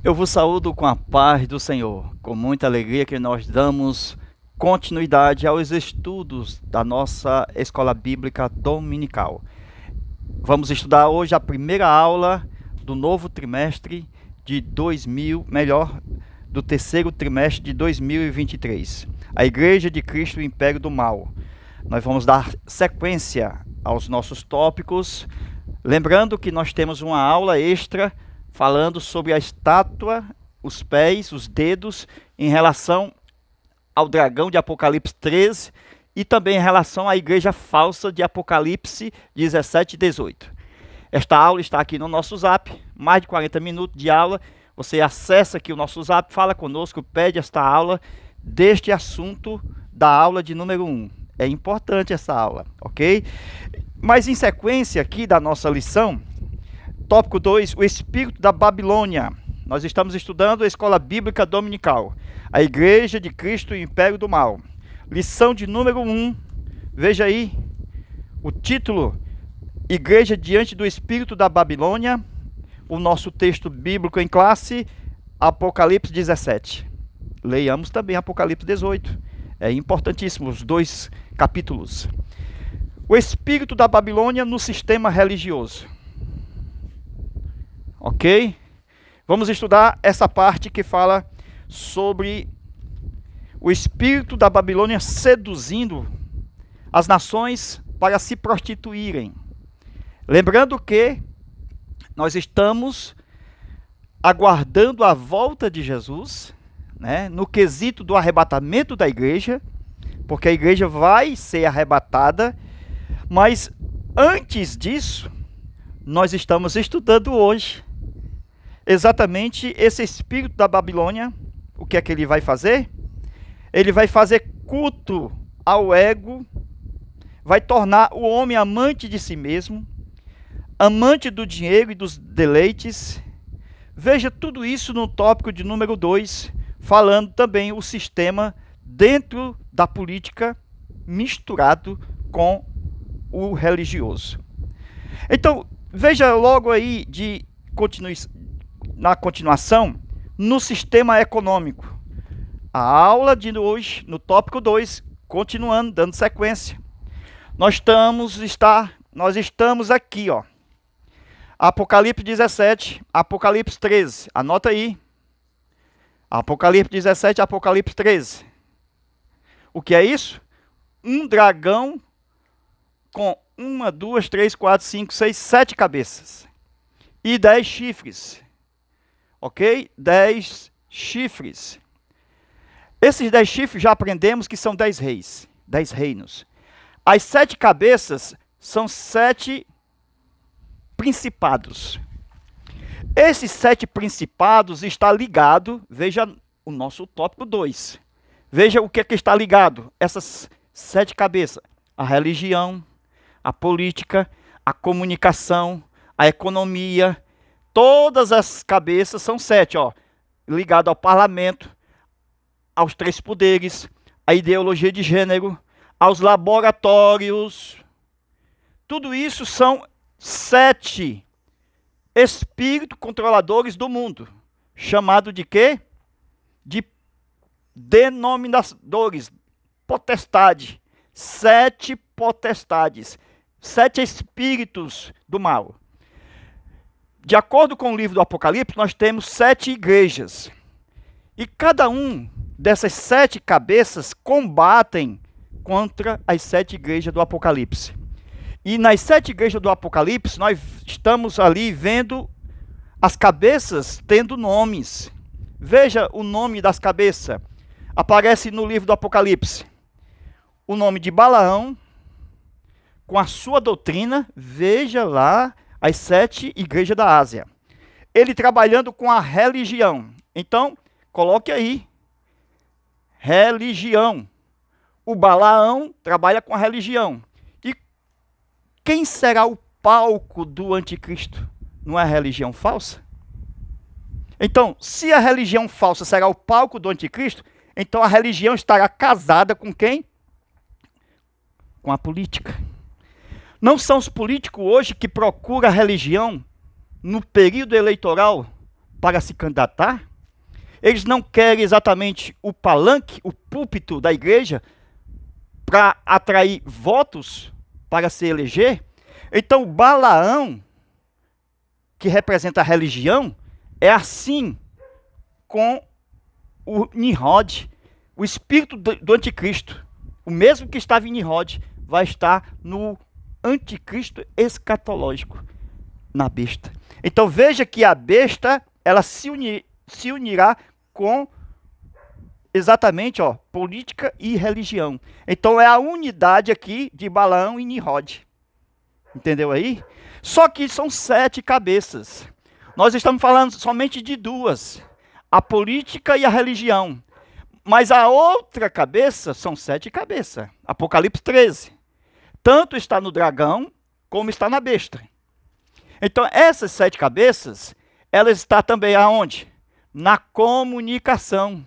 Eu vos saúdo com a paz do Senhor, com muita alegria que nós damos continuidade aos estudos da nossa Escola Bíblica Dominical. Vamos estudar hoje a primeira aula do novo trimestre de 2000, melhor, do terceiro trimestre de 2023. A Igreja de Cristo e o Império do Mal. Nós vamos dar sequência aos nossos tópicos, lembrando que nós temos uma aula extra falando sobre a estátua, os pés, os dedos, em relação ao dragão de Apocalipse 13 e também em relação à igreja falsa de Apocalipse 17 e 18. Esta aula está aqui no nosso Zap, mais de 40 minutos de aula. Você acessa aqui o nosso Zap, fala conosco, pede esta aula deste assunto da aula de número 1. É importante essa aula, ok? Mas em sequência aqui da nossa lição, tópico 2, o espírito da Babilônia. Nós estamos estudando a Escola Bíblica Dominical, a Igreja de Cristo e o Império do Mal. Lição de número 1, veja aí o título, Igreja diante do espírito da Babilônia, o nosso texto bíblico em classe, Apocalipse 17. Leiamos também Apocalipse 18, é importantíssimo, os dois capítulos. O espírito da Babilônia no sistema religioso. Ok? Vamos estudar essa parte que fala sobre o espírito da Babilônia seduzindo as nações para se prostituírem. Lembrando que nós estamos aguardando a volta de Jesus, né, no quesito do arrebatamento da igreja, porque a igreja vai ser arrebatada, mas antes disso, nós estamos estudando hoje exatamente esse espírito da Babilônia. O que é que ele vai fazer? Ele vai fazer culto ao ego, vai tornar o homem amante de si mesmo, amante do dinheiro e dos deleites. Veja tudo isso no tópico de número 2, falando também o sistema dentro da política misturado com o religioso. Então, veja logo aí na continuação, no sistema econômico. A aula de hoje, no tópico 2, continuando, dando sequência. Nós estamos aqui, ó. Apocalipse 17, Apocalipse 13. Anota aí. Apocalipse 17, Apocalipse 13. O que é isso? Um dragão com 1, 2, 3, 4, 5, 6, 7 cabeças. E 10 chifres. Ok? 10 chifres. Esses 10 chifres já aprendemos que são 10 reis, 10 reinos. As 7 cabeças são 7 principados. Esses 7 principados está ligado, veja o nosso tópico 2. Veja o que está ligado, essas 7 cabeças. A religião, a política, a comunicação, a economia. Todas as cabeças são 7, ó, ligado ao parlamento, aos 3 poderes, à ideologia de gênero, aos laboratórios. Tudo isso são 7 espíritos controladores do mundo. Chamado de quê? De denominadores, potestade. 7 potestades, 7 espíritos do mal. De acordo com o livro do Apocalipse, nós temos 7 igrejas. E cada um dessas 7 cabeças combatem contra as 7 igrejas do Apocalipse. E nas 7 igrejas do Apocalipse, nós estamos ali vendo as cabeças tendo nomes. Veja o nome das cabeças. Aparece no livro do Apocalipse o nome de Balaão, com a sua doutrina. Veja lá as 7 igrejas da Ásia. Ele trabalhando com a religião. Então, coloque aí. Religião. O Balaão trabalha com a religião. E quem será o palco do anticristo? Não é a religião falsa? Então, se a religião falsa será o palco do anticristo, então a religião estará casada com quem? Com a política. Não são os políticos hoje que procuram a religião no período eleitoral para se candidatar. Eles não querem exatamente o palanque, o púlpito da igreja, para atrair votos para se eleger. Então, Balaão, que representa a religião, é assim com o Nimrod, o espírito do anticristo. O mesmo que estava em Nimrod vai estar no anticristo escatológico, na besta. Então veja que a besta, ela se unirá com exatamente, política e religião. Então é a unidade aqui de Balaão e Nimrod. Entendeu aí? Só que são 7 cabeças. Nós estamos falando somente de 2. A política e a religião. Mas a outra cabeça são 7 cabeças. Apocalipse 13. Tanto está no dragão, como está na besta. Então, essas 7 cabeças, elas estão também aonde? Na comunicação.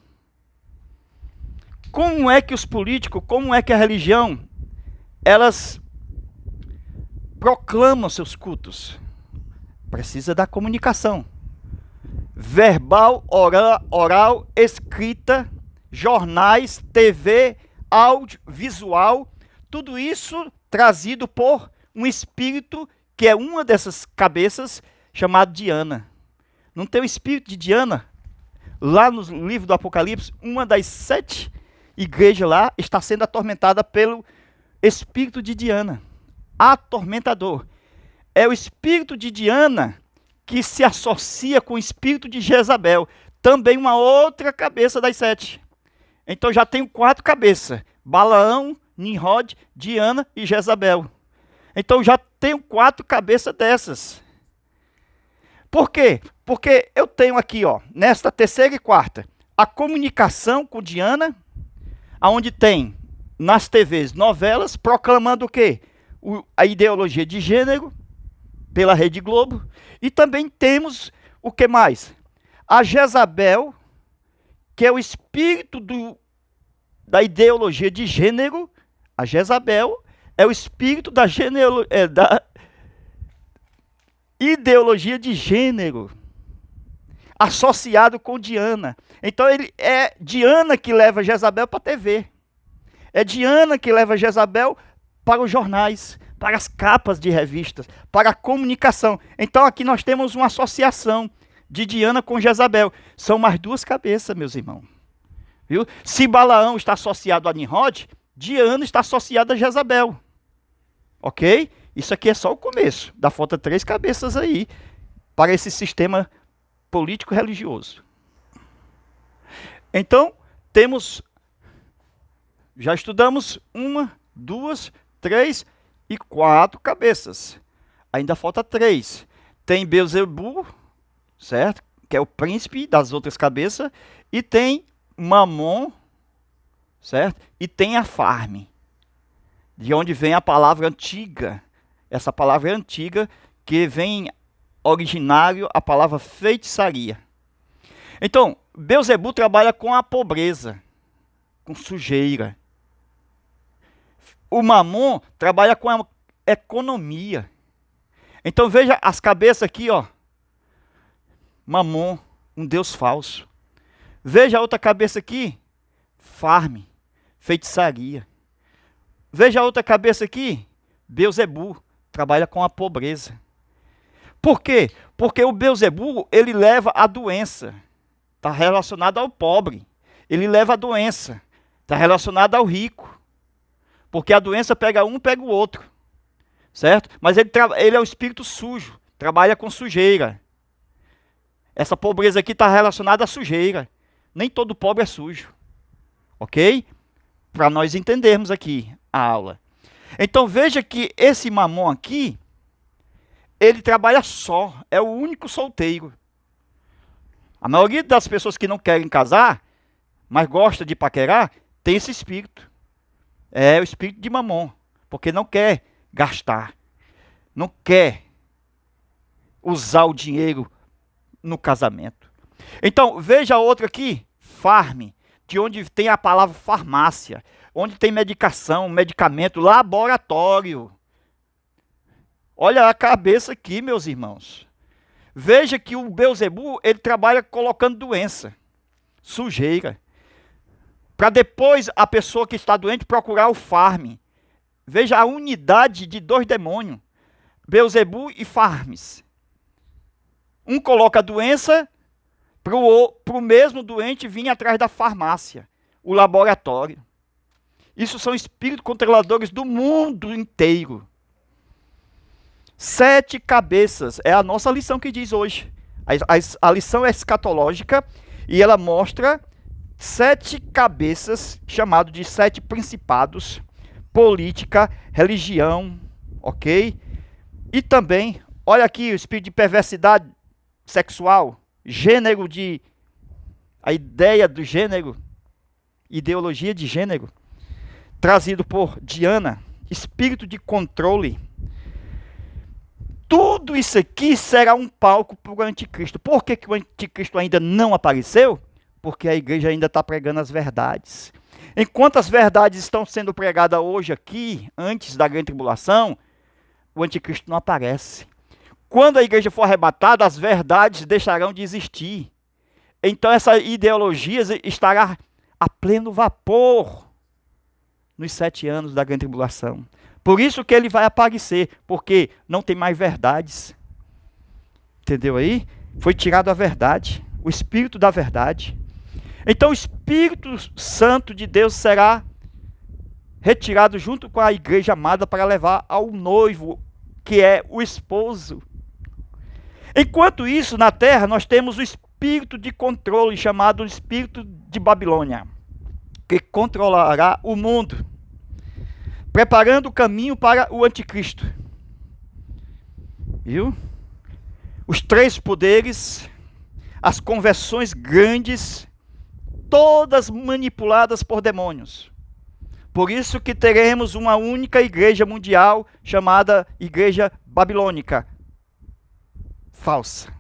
Como é que os políticos, como é que a religião, elas proclamam seus cultos? Precisa da comunicação. Verbal, oral, escrita, jornais, TV, áudio, visual, tudo isso trazido por um espírito que é uma dessas cabeças, chamado Diana. Não tem o espírito de Diana? Lá no livro do Apocalipse, uma das 7 igrejas lá está sendo atormentada pelo espírito de Diana. Atormentador. É o espírito de Diana que se associa com o espírito de Jezabel. Também uma outra cabeça das 7. Então já tenho 4 cabeças. Balaão, Nimrod, Diana e Jezabel. Então já tenho 4 cabeças dessas. Por quê? Porque eu tenho aqui, nesta terceira e quarta, a comunicação com Diana, onde tem nas TVs novelas proclamando o quê? A ideologia de gênero pela Rede Globo. E também temos o que mais? A Jezabel, que é o espírito da ideologia de gênero. A Jezabel é o espírito da ideologia de gênero, associado com Diana. Então é Diana que leva Jezabel para a TV. É Diana que leva Jezabel para os jornais, para as capas de revistas, para a comunicação. Então aqui nós temos uma associação de Diana com Jezabel. São mais 2 cabeças, meus irmãos. Viu? Se Balaão está associado a Nimrod, Diana está associada a Jezabel. Ok? Isso aqui é só o começo. Dá falta 3 cabeças aí para esse sistema político-religioso. Então, já estudamos 1, 2, 3 e 4 cabeças. Ainda falta 3. Tem Beelzebul, certo? Que é o príncipe das outras cabeças. E tem Mamon, certo? E tem a Farme, de onde vem a palavra antiga. Essa palavra é antiga, que vem originário a palavra feitiçaria. Então, Beelzebul trabalha com a pobreza, com sujeira. O Mamon trabalha com a economia. Então veja as cabeças aqui, Mamon, um deus falso. Veja a outra cabeça aqui, Farme, feitiçaria. Veja a outra cabeça aqui, Beelzebul, trabalha com a pobreza. Por quê? Porque o Beelzebul, ele leva a doença. Está relacionado ao pobre. Ele leva a doença. Está relacionado ao rico. Porque a doença pega um, pega o outro. Certo? Mas ele é o espírito sujo. Trabalha com sujeira. Essa pobreza aqui está relacionada à sujeira. Nem todo pobre é sujo. Ok? Para nós entendermos aqui a aula. Então veja que esse Mamon aqui, ele trabalha só, é o único solteiro. A maioria das pessoas que não querem casar, mas gosta de paquerar, tem esse espírito. É o espírito de Mamon, porque não quer gastar, não quer usar o dinheiro no casamento. Então veja outra aqui, Farme, de onde tem a palavra farmácia, onde tem medicação, medicamento, laboratório. Olha a cabeça aqui, meus irmãos. Veja que o Beelzebul, ele trabalha colocando doença, sujeira, para depois a pessoa que está doente procurar o farme. Veja a unidade de dois demônios, Beelzebul e Farmes. Um coloca a doença para o mesmo doente vir atrás da farmácia, o laboratório. Isso são espíritos controladores do mundo inteiro. 7 cabeças, é a nossa lição que diz hoje. A lição é escatológica e ela mostra 7 cabeças, chamado de 7 principados, política, religião, ok? E também, olha aqui o espírito de perversidade sexual, gênero de... a ideia do gênero, ideologia de gênero, trazido por Diana, espírito de controle. Tudo isso aqui será um palco para o anticristo. Por que o anticristo ainda não apareceu? Porque a igreja ainda está pregando as verdades. Enquanto as verdades estão sendo pregadas hoje aqui, antes da grande tribulação, o anticristo não aparece. Quando a igreja for arrebatada, as verdades deixarão de existir. Então essa ideologia estará a pleno vapor nos 7 anos da grande tribulação. Por isso que ele vai aparecer, porque não tem mais verdades. Entendeu aí? Foi tirado a verdade, o espírito da verdade. Então o Espírito Santo de Deus será retirado junto com a igreja amada para levar ao noivo, que é o esposo. Enquanto isso, na terra, nós temos o espírito de controle, chamado espírito de Babilônia, que controlará o mundo, preparando o caminho para o anticristo. Viu? Os 3 poderes, as conversões grandes, todas manipuladas por demônios. Por isso que teremos uma única igreja mundial chamada Igreja Babilônica. Falsa.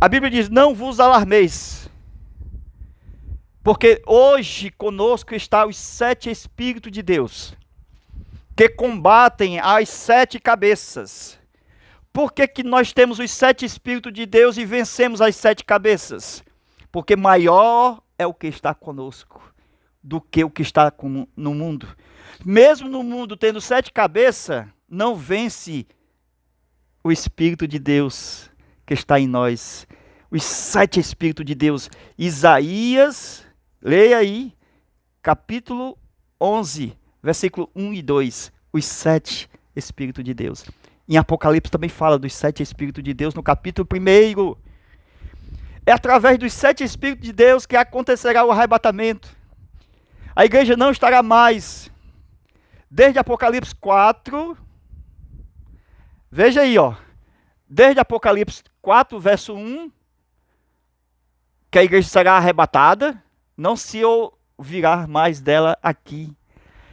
A Bíblia diz, não vos alarmeis, porque hoje conosco está os 7 Espíritos de Deus, que combatem as 7 cabeças. Por que nós temos os 7 Espíritos de Deus e vencemos as 7 cabeças? Porque maior é o que está conosco do que o que está no mundo. Mesmo no mundo tendo 7 cabeças, não vence o Espírito de Deus que está em nós. Os 7 Espíritos de Deus. Isaías, leia aí, capítulo 11, versículo 1 e 2. Os 7 Espíritos de Deus. Em Apocalipse também fala dos 7 Espíritos de Deus no capítulo 1. É através dos 7 Espíritos de Deus que acontecerá o arrebatamento. A igreja não estará mais. Desde Apocalipse 4, veja aí, ó. Desde Apocalipse 4, verso 1, que a igreja será arrebatada, não se ouvirá mais dela aqui.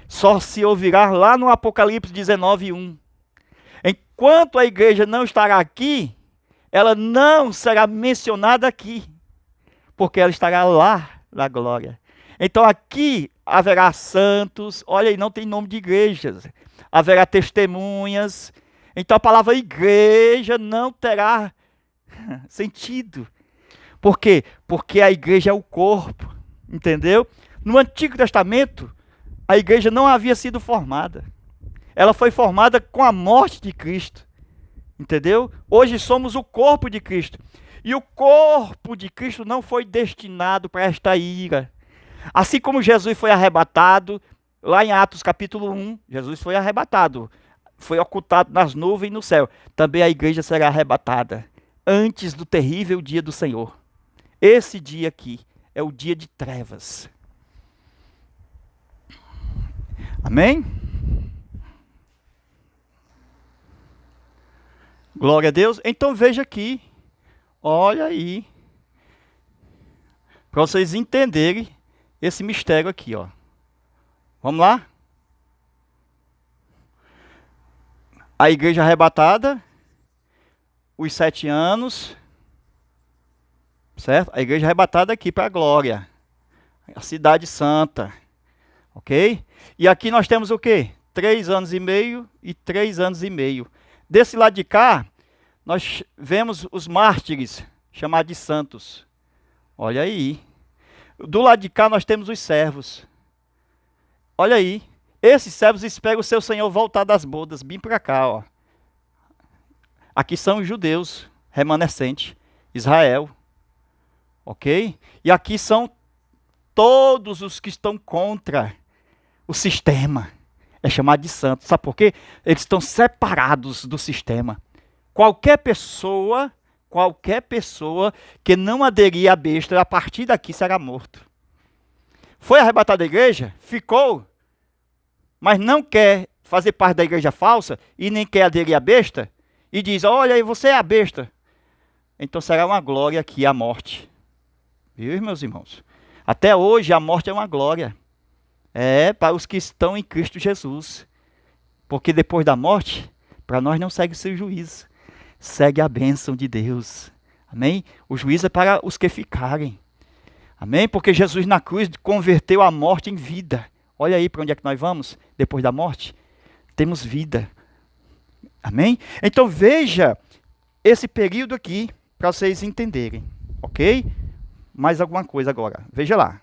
Só se ouvirá lá no Apocalipse 19, 1. Enquanto a igreja não estará aqui, ela não será mencionada aqui, porque ela estará lá na glória. Então aqui haverá santos, olha aí, não tem nome de igrejas, haverá testemunhas. Então a palavra igreja não terá sentido. Por quê? Porque a igreja é o corpo, entendeu? No Antigo Testamento, a igreja não havia sido formada. Ela foi formada com a morte de Cristo, entendeu? Hoje somos o corpo de Cristo. E o corpo de Cristo não foi destinado para esta ira. Assim como Jesus foi arrebatado, lá em Atos capítulo 1, Jesus foi arrebatado, foi ocultado nas nuvens no céu. Também a igreja será arrebatada antes do terrível dia do Senhor. Esse dia aqui é o dia de trevas. Amém? Glória a Deus. Então veja aqui, olha aí, para vocês entenderem esse mistério aqui, ó. Vamos lá? A igreja arrebatada, os 7 anos, certo? A igreja arrebatada aqui para a glória, a cidade santa, ok? E aqui nós temos o quê? 3 anos e meio e 3 anos e meio. Desse lado de cá, nós vemos os mártires, chamados de santos. Olha aí. Do lado de cá nós temos os servos. Olha aí. Esses servos esperam o seu Senhor voltar das bodas, bem para cá, ó. Aqui são os judeus, remanescentes, Israel. Ok? E aqui são todos os que estão contra o sistema. É chamado de santos. Sabe por quê? Eles estão separados do sistema. Qualquer pessoa que não aderir à besta, a partir daqui será morto. Foi arrebatado da igreja? Ficou. Mas não quer fazer parte da igreja falsa e nem quer aderir à besta, e diz, olha aí, você é a besta. Então será uma glória aqui a morte. Viu, meus irmãos? Até hoje a morte é uma glória. É para os que estão em Cristo Jesus. Porque depois da morte, para nós não segue o seu juízo. Segue a bênção de Deus. Amém? O juízo é para os que ficarem. Amém? Porque Jesus na cruz converteu a morte em vida. Olha aí para onde é que nós vamos depois da morte. Temos vida. Amém? Então veja esse período aqui para vocês entenderem. Ok? Mais alguma coisa agora. Veja lá.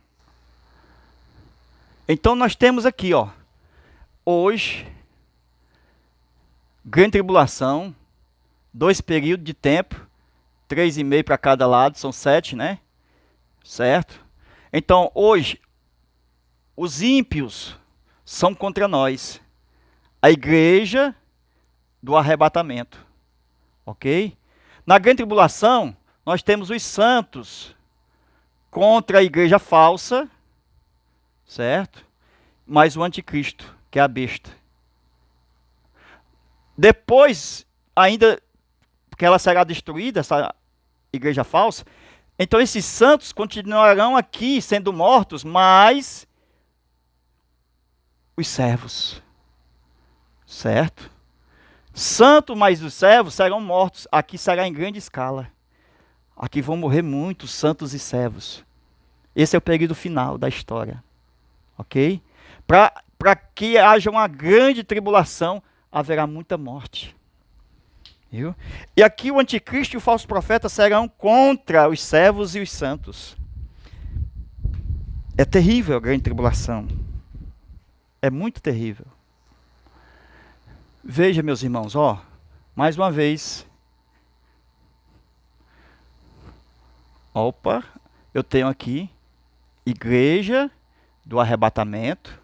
Então nós temos aqui, ó. Hoje, grande tribulação, 2 períodos de tempo, 3,5 para cada lado, são 7, né? Certo? Então hoje, os ímpios são contra nós. A igreja do arrebatamento. Ok? Na grande tribulação, nós temos os santos contra a igreja falsa, certo? Mas o anticristo, que é a besta. Depois, ainda que ela será destruída, essa igreja falsa, então esses santos continuarão aqui sendo mortos, mas os servos, certo? Santo, mas os servos serão mortos. Aqui será em grande escala. Aqui vão morrer muitos santos e servos. Esse é o período final da história. Ok? Para que haja uma grande tribulação, haverá muita morte. Viu? E aqui o anticristo e o falso profeta serão contra os servos e os santos. É terrível a grande tribulação. É muito terrível. Veja, meus irmãos, ó, mais uma vez. Opa, eu tenho aqui igreja do arrebatamento,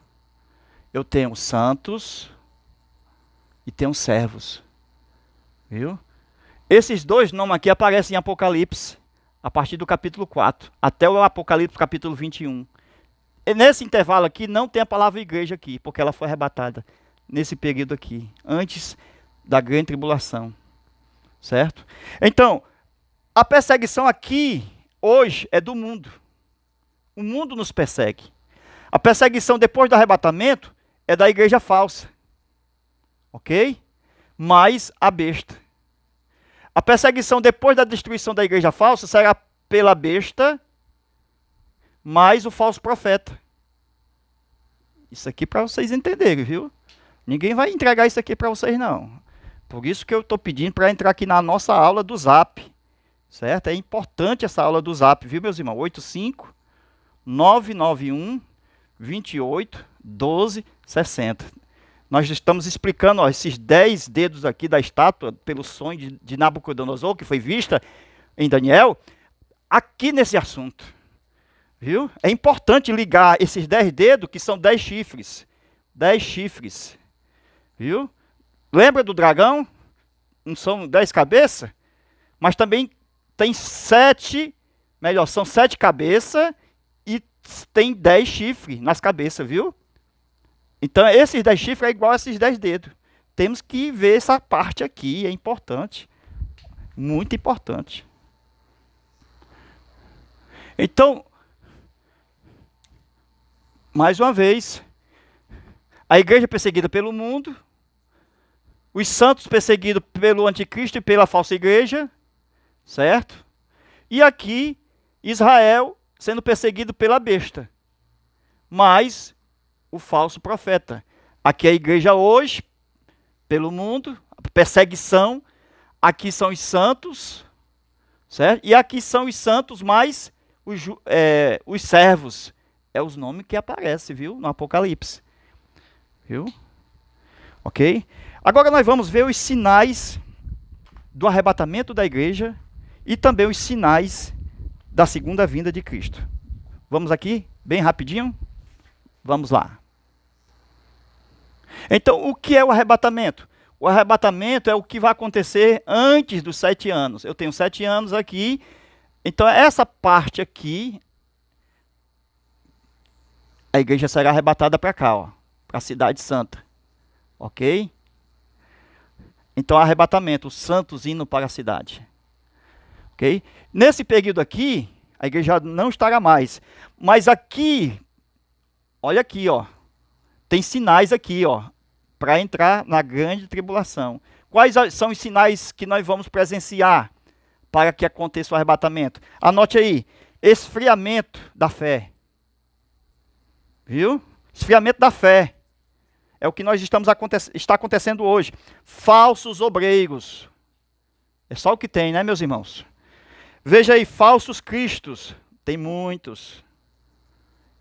eu tenho santos e tenho servos. Viu? Esses dois nomes aqui aparecem em Apocalipse, a partir do capítulo 4, até o Apocalipse capítulo 21. E nesse intervalo aqui não tem a palavra igreja aqui, porque ela foi arrebatada nesse período aqui, antes da grande tribulação. Certo? Então, a perseguição aqui, hoje, é do mundo. O mundo nos persegue. A perseguição depois do arrebatamento é da igreja falsa. Ok? Mais a besta. A perseguição depois da destruição da igreja falsa será pela besta, mais o falso profeta. Isso aqui para vocês entenderem, viu? Ninguém vai entregar isso aqui para vocês, não. Por isso que eu estou pedindo para entrar aqui na nossa aula do Zap. Certo? É importante essa aula do Zap, viu, meus irmãos? 85 991 28 12 60. Nós estamos explicando, ó, esses 10 dedos aqui da estátua, pelo sonho de Nabucodonosor, que foi vista em Daniel, aqui nesse assunto. Viu? É importante ligar esses 10 dedos, que são 10 chifres. 10 chifres. Viu? Lembra do dragão? Não são 10 cabeças? Mas também tem 7, melhor, são 7 cabeças e tem 10 chifres nas cabeças, viu? Então, esses 10 chifres é igual a esses 10 dedos. Temos que ver essa parte aqui, é importante. Muito importante. Então, mais uma vez, a igreja perseguida pelo mundo, os santos perseguidos pelo anticristo e pela falsa igreja, certo? E aqui, Israel sendo perseguido pela besta, mas o falso profeta. Aqui a igreja hoje, pelo mundo, a perseguição, aqui são os santos, certo? E aqui são os santos mais os servos. É os nomes que aparecem, viu? No Apocalipse. Viu? Ok? Agora nós vamos ver os sinais do arrebatamento da igreja e também os sinais da segunda vinda de Cristo. Vamos aqui, bem rapidinho? Vamos lá. Então, o que é o arrebatamento? O arrebatamento é o que vai acontecer antes dos 7 anos. Eu tenho 7 anos aqui, então essa parte aqui, a igreja será arrebatada para cá, ó, para a cidade santa. Ok? Então, arrebatamento, os santos indo para a cidade. Ok? Nesse período aqui, a igreja não estará mais. Mas aqui, olha aqui, ó, tem sinais aqui, ó, para entrar na grande tribulação. Quais são os sinais que nós vamos presenciar para que aconteça o arrebatamento? Anote aí, esfriamento da fé. Viu? Esfriamento da fé. É o que nós está acontecendo hoje. Falsos obreiros. É só o que tem, né, meus irmãos? Veja aí, falsos cristos. Tem muitos.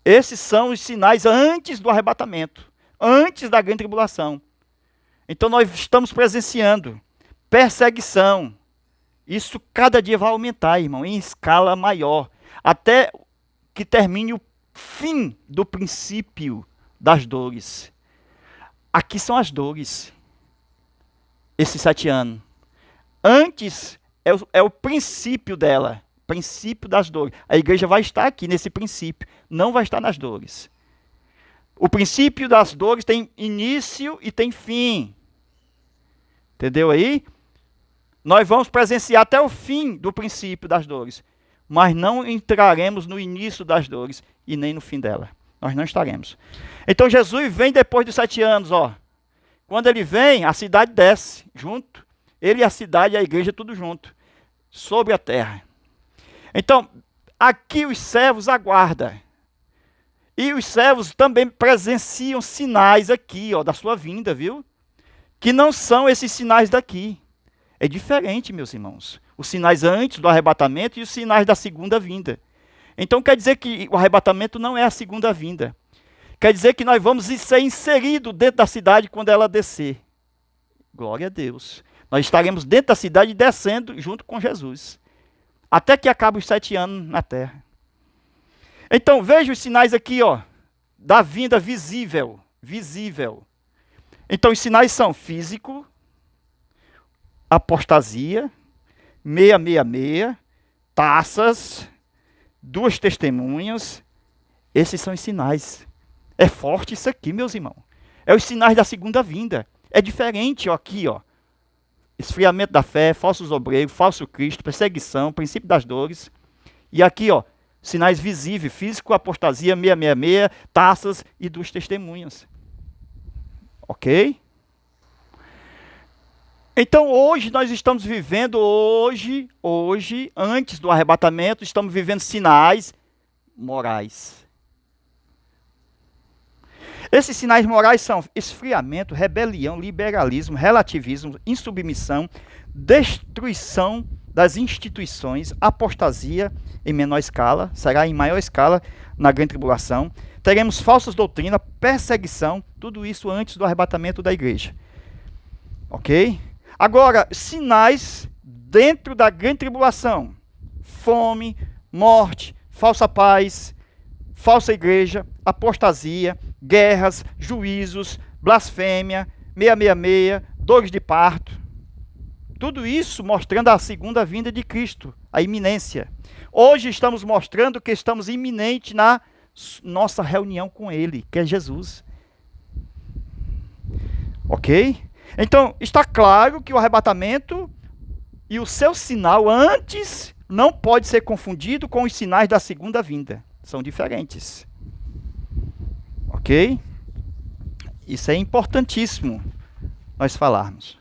Esses são os sinais antes do arrebatamento, antes da grande tribulação. Então nós estamos presenciando perseguição. Isso cada dia vai aumentar, irmão, em escala maior, até que termine o fim do princípio das dores. Aqui são as dores, esses 7 anos. Antes é o princípio dela, princípio das dores. A igreja vai estar aqui nesse princípio, não vai estar nas dores. O princípio das dores tem início e tem fim. Entendeu aí? Nós vamos presenciar até o fim do princípio das dores, mas não entraremos no início das dores e nem no fim dela. Nós não estaremos. Então Jesus vem depois dos 7 anos, ó. Quando ele vem, a cidade desce junto. Ele e a cidade e a igreja tudo junto, sobre a terra. Então, aqui os servos aguardam. E os servos também presenciam sinais aqui, ó, da sua vinda, viu? Que não são esses sinais daqui. É diferente, meus irmãos. Os sinais antes do arrebatamento e os sinais da segunda vinda. Então quer dizer que o arrebatamento não é a segunda vinda. Quer dizer que nós vamos ser inseridos dentro da cidade quando ela descer. Glória a Deus. Nós estaremos dentro da cidade descendo junto com Jesus. Até que acabe os 7 anos na terra. Então veja os sinais aqui, ó, da vinda visível. Visível. Então os sinais são físico, apostasia, 666, taças, 2 testemunhas. Esses são os sinais. É forte isso aqui, meus irmãos. É os sinais da segunda vinda. É diferente, ó, aqui, ó. Esfriamento da fé, falsos obreiros, falso Cristo, perseguição, princípio das dores. E aqui, ó, sinais visíveis, físico, apostasia, 666, taças e 2 testemunhas. Ok? Então hoje nós estamos vivendo, hoje, antes do arrebatamento, estamos vivendo sinais morais. Esses sinais morais são esfriamento, rebelião, liberalismo, relativismo, insubmissão, destruição das instituições, apostasia em menor escala, será em maior escala na grande tribulação. Teremos falsas doutrinas, perseguição, tudo isso antes do arrebatamento da igreja. Ok? Agora, sinais dentro da grande tribulação: fome, morte, falsa paz, falsa igreja, apostasia, guerras, juízos, blasfêmia, 666, dores de parto. Tudo isso mostrando a segunda vinda de Cristo, a iminência. Hoje estamos mostrando que estamos iminente na nossa reunião com Ele, que é Jesus. Ok? Então, está claro que o arrebatamento e o seu sinal antes não pode ser confundido com os sinais da segunda vinda. São diferentes. Ok? Isso é importantíssimo nós falarmos.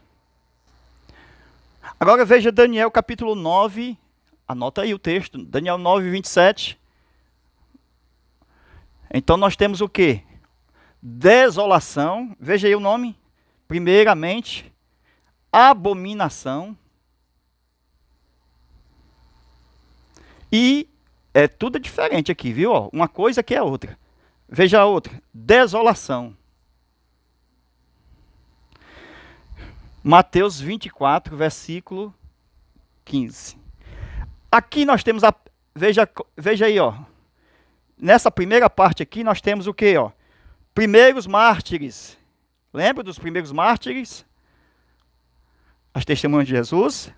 Agora veja Daniel capítulo 9. Anota aí o texto. Daniel 9, 27. Então nós temos o quê? Desolação. Veja aí o nome. Primeiramente, abominação. E tudo diferente aqui, viu? Ó, uma coisa que é outra. Veja a outra. Desolação. Mateus 24, versículo 15. Aqui nós temos veja aí, ó. Nessa primeira parte aqui nós temos o quê, ó? Primeiros mártires. Lembra dos primeiros mártires? As testemunhas de Jesus.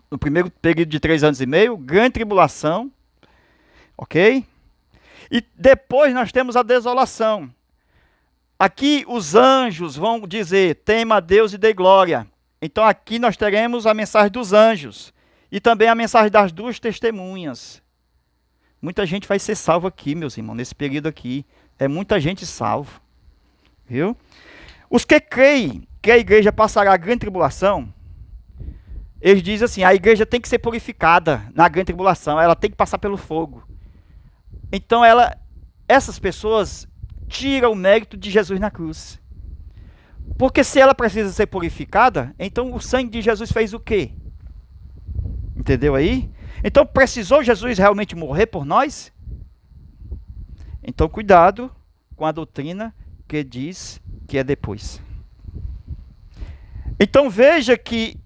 No primeiro período de 3 anos e meio, grande tribulação. Ok? E depois nós temos a desolação. Aqui os anjos vão dizer, tema a Deus e dê glória. Então aqui nós teremos a mensagem dos anjos. E também a mensagem das 2 testemunhas. Muita gente vai ser salva aqui, meus irmãos, nesse período aqui. É muita gente salva. Viu? Os que creem que a igreja passará a grande tribulação, eles dizem assim, a igreja tem que ser purificada na grande tribulação, ela tem que passar pelo fogo. Então essas pessoas tiram o mérito de Jesus na cruz. Porque se ela precisa ser purificada, então o sangue de Jesus fez o quê? Entendeu aí? Então precisou Jesus realmente morrer por nós? Então cuidado com a doutrina que diz que é depois. Então veja que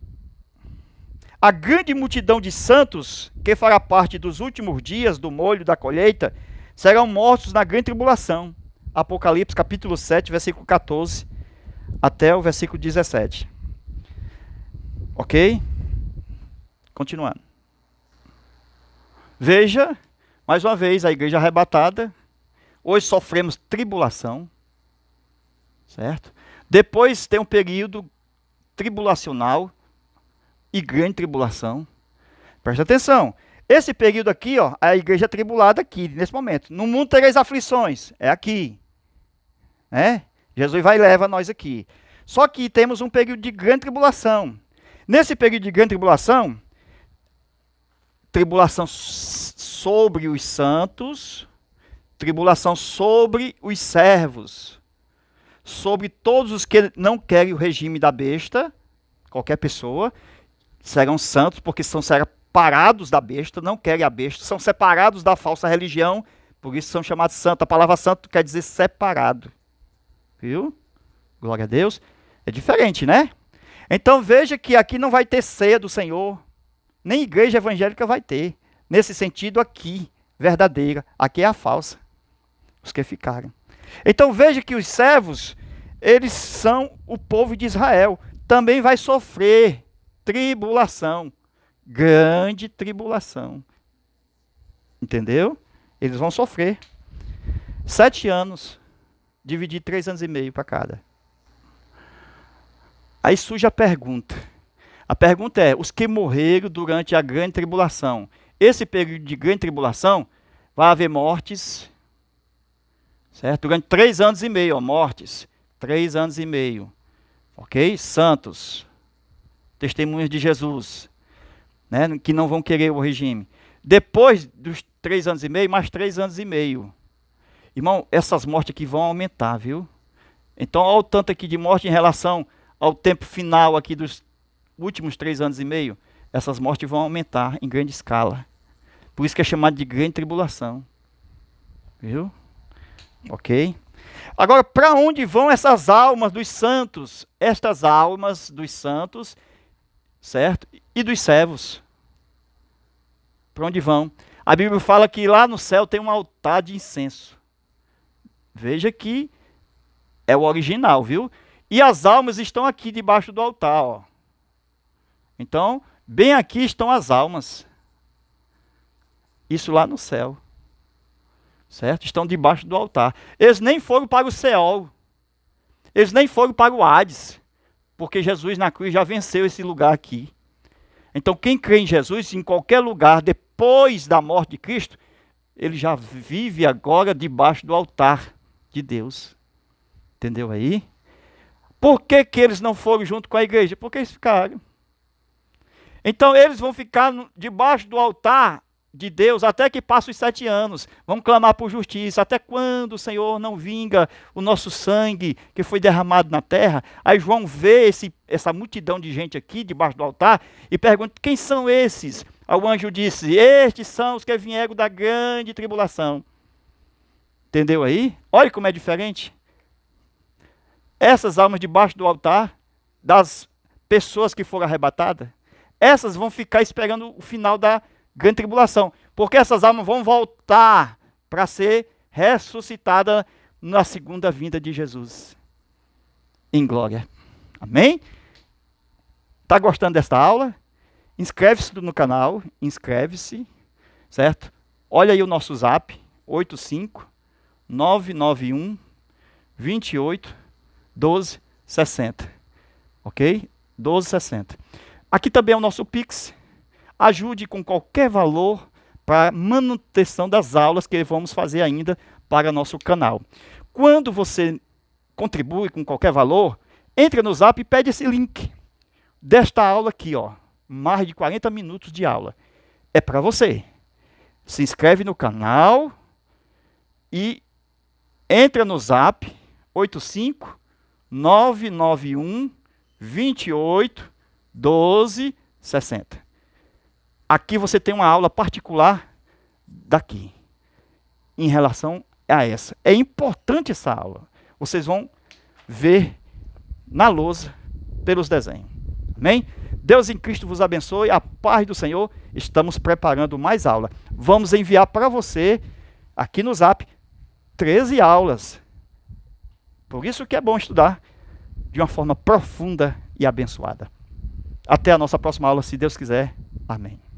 a grande multidão de santos que fará parte dos últimos dias do molho da colheita serão mortos na grande tribulação. Apocalipse capítulo 7, versículo 14 até o versículo 17. Ok? Continuando. Veja, mais uma vez, a igreja arrebatada. Hoje sofremos tribulação. Certo? Depois tem um período tribulacional e grande tribulação. Presta atenção. Esse período aqui, ó, a igreja tribulada aqui, nesse momento. No mundo tereis aflições. É aqui. Né? Jesus vai e leva nós aqui. Só que temos um período de grande tribulação. Nesse período de grande tribulação, tribulação sobre os santos, tribulação sobre os servos, sobre todos os que não querem o regime da besta, qualquer pessoa, serão santos porque são separados da besta, não querem a besta, são separados da falsa religião, por isso são chamados santos. A palavra santo quer dizer separado. Viu? Glória a Deus. É diferente, né? Então veja que aqui não vai ter ceia do Senhor, nem igreja evangélica vai ter. Nesse sentido aqui, verdadeira. Aqui é a falsa. Os que ficaram. Então veja que os servos, eles são o povo de Israel. Também vai sofrer tribulação. Grande tribulação. Entendeu? Eles vão sofrer. 7 anos. Dividir 3 anos e meio para cada. Aí surge a pergunta. A pergunta é, os que morreram durante a grande tribulação. Esse período de grande tribulação, vai haver mortes, certo? Durante 3 anos e meio, ó, mortes. 3 anos e meio. Ok? Santos. Testemunhas de Jesus. Né? Que não vão querer o regime. Depois dos 3 anos e meio, mais 3 anos e meio. Irmão, essas mortes aqui vão aumentar, viu? Então, olha o tanto aqui de morte em relação ao tempo final aqui dos últimos 3 anos e meio. Essas mortes vão aumentar em grande escala. Por isso que é chamado de grande tribulação. Viu? Ok? Agora, para onde vão essas almas dos santos? Estas almas dos santos, certo? E dos servos. Para onde vão? A Bíblia fala que lá no céu tem um altar de incenso. Veja que é o original, viu? E as almas estão aqui debaixo do altar, ó. Então, bem aqui estão as almas. Isso lá no céu. Certo? Estão debaixo do altar. Eles nem foram para o Seol. Eles nem foram para o Hades. Porque Jesus na cruz já venceu esse lugar aqui. Então, quem crê em Jesus, em qualquer lugar, depois da morte de Cristo, ele já vive agora debaixo do altar de Deus. Entendeu aí? Por que que eles não foram junto com a igreja? Porque eles ficaram. Então eles vão ficar debaixo do altar de Deus até que passem os 7 anos. Vão clamar por justiça. Até quando o Senhor não vinga o nosso sangue que foi derramado na terra? Aí João vê essa multidão de gente aqui debaixo do altar e pergunta, quem são esses O anjo disse: estes são os que vieram da grande tribulação. Entendeu aí? Olha como é diferente. Essas almas debaixo do altar, das pessoas que foram arrebatadas, essas vão ficar esperando o final da grande tribulação. Porque essas almas vão voltar para ser ressuscitadas na segunda vinda de Jesus. Em glória. Amém? Está gostando desta aula? Inscreve-se no canal, inscreve-se, certo? Olha aí o nosso zap, 85991 28 12 60, ok? 12,60. Aqui também é o nosso Pix. Ajude com qualquer valor para a manutenção das aulas que vamos fazer ainda para nosso canal. Quando você contribui com qualquer valor, entra no Zap e pede esse link desta aula aqui, ó. Mais de 40 minutos de aula. É para você. Se inscreve no canal e entra no Zap 85991 28 12 60. Aqui você tem uma aula particular daqui, em relação a essa. É importante essa aula. Vocês vão ver na lousa pelos desenhos. Amém? Deus em Cristo vos abençoe. A paz do Senhor. Estamos preparando mais aula. Vamos enviar para você, aqui no Zap, 13 aulas. Por isso que é bom estudar de uma forma profunda e abençoada. Até a nossa próxima aula, se Deus quiser. Amém.